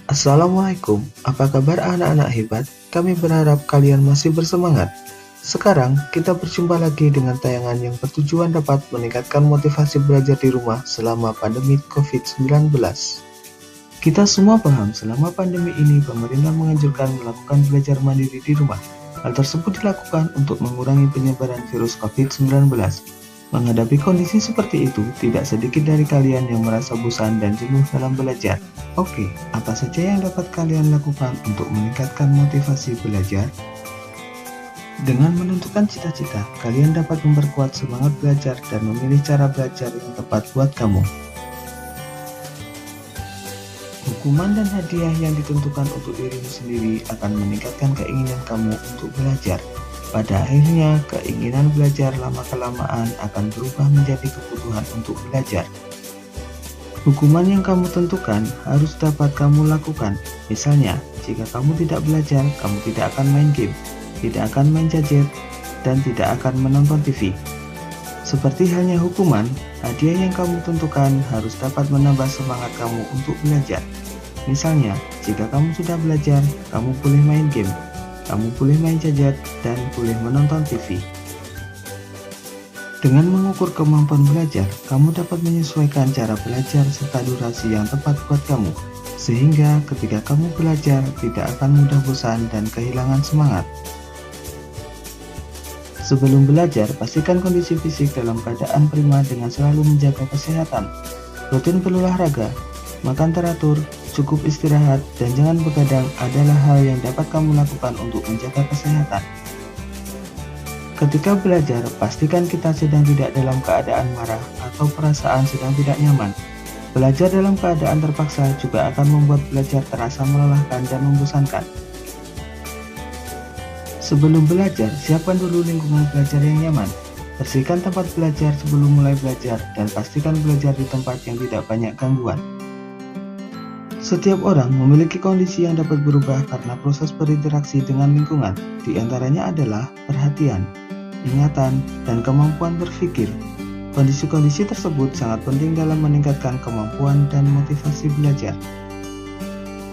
Assalamualaikum, apa kabar anak-anak hebat? Kami berharap kalian masih bersemangat. Sekarang, kita berjumpa lagi dengan tayangan yang bertujuan dapat meningkatkan motivasi belajar di rumah selama pandemi COVID-19. Kita semua paham, selama pandemi ini, pemerintah menganjurkan melakukan belajar mandiri di rumah. Hal tersebut dilakukan untuk mengurangi penyebaran virus COVID-19. Menghadapi kondisi seperti itu, tidak sedikit dari kalian yang merasa bosan dan jenuh dalam belajar. Oke, apa saja yang dapat kalian lakukan untuk meningkatkan motivasi belajar? Dengan menentukan cita-cita, kalian dapat memperkuat semangat belajar dan memilih cara belajar yang tepat buat kamu. Hukuman dan hadiah yang ditentukan untuk dirimu sendiri akan meningkatkan keinginan kamu untuk belajar. Pada akhirnya, keinginan belajar lama-kelamaan akan berubah menjadi kebutuhan untuk belajar. Hukuman yang kamu tentukan harus dapat kamu lakukan. Misalnya, jika kamu tidak belajar, kamu tidak akan main game, tidak akan main gadget, dan tidak akan menonton TV. Seperti halnya hukuman, hadiah yang kamu tentukan harus dapat menambah semangat kamu untuk belajar. Misalnya, jika kamu sudah belajar, kamu boleh main game, kamu boleh main gadget, dan boleh menonton TV. Dengan mengukur kemampuan belajar, kamu dapat menyesuaikan cara belajar serta durasi yang tepat buat kamu, sehingga ketika kamu belajar tidak akan mudah bosan dan kehilangan semangat. Sebelum belajar, pastikan kondisi fisik dalam keadaan prima dengan selalu menjaga kesehatan. Rutin berolahraga, makan teratur, cukup istirahat, dan jangan begadang adalah hal yang dapat kamu lakukan untuk menjaga kesehatan. Ketika belajar, pastikan kita sedang tidak dalam keadaan marah atau perasaan sedang tidak nyaman. Belajar dalam keadaan terpaksa juga akan membuat belajar terasa melelahkan dan membosankan. Sebelum belajar, siapkan dulu lingkungan belajar yang nyaman. Bersihkan tempat belajar sebelum mulai belajar, dan pastikan belajar di tempat yang tidak banyak gangguan. Setiap orang memiliki kondisi yang dapat berubah karena proses berinteraksi dengan lingkungan. Di antaranya adalah perhatian, ingatan, dan kemampuan berpikir. Kondisi-kondisi tersebut sangat penting dalam meningkatkan kemampuan dan motivasi belajar.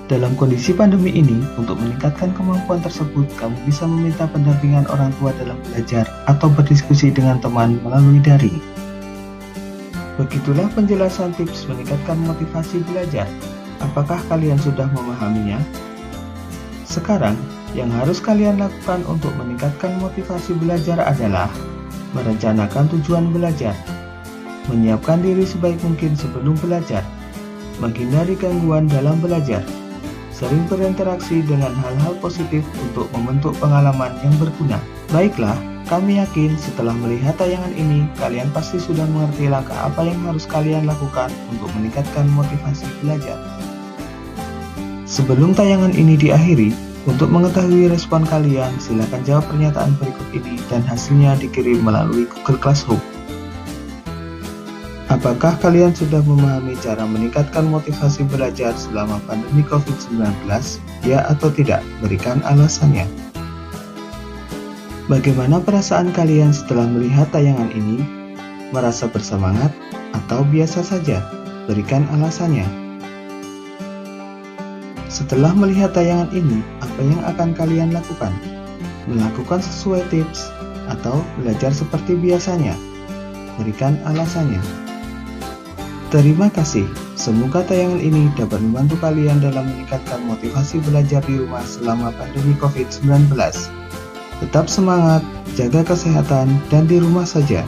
Dalam kondisi pandemi ini, untuk meningkatkan kemampuan tersebut, kamu bisa meminta pendampingan orang tua dalam belajar atau berdiskusi dengan teman melalui daring. Begitulah penjelasan tips meningkatkan motivasi belajar. Apakah kalian sudah memahaminya? Sekarang, yang harus kalian lakukan untuk meningkatkan motivasi belajar adalah merencanakan tujuan belajar, menyiapkan diri sebaik mungkin sebelum belajar, menghindari gangguan dalam belajar, sering berinteraksi dengan hal-hal positif untuk membentuk pengalaman yang berguna. Baiklah, kami yakin setelah melihat tayangan ini, kalian pasti sudah mengerti langkah apa yang harus kalian lakukan untuk meningkatkan motivasi belajar. Sebelum tayangan ini diakhiri, untuk mengetahui respon kalian, silakan jawab pernyataan berikut ini dan hasilnya dikirim melalui Google Classroom. Apakah kalian sudah memahami cara meningkatkan motivasi belajar selama pandemi COVID-19? Ya atau tidak? Berikan alasannya. Bagaimana perasaan kalian setelah melihat tayangan ini? Merasa bersemangat atau biasa saja? Berikan alasannya. Setelah melihat tayangan ini, apa yang akan kalian lakukan? Melakukan sesuai tips atau belajar seperti biasanya? Berikan alasannya. Terima kasih. Semoga tayangan ini dapat membantu kalian dalam meningkatkan motivasi belajar di rumah selama pandemi COVID-19. Tetap semangat, jaga kesehatan, dan di rumah saja.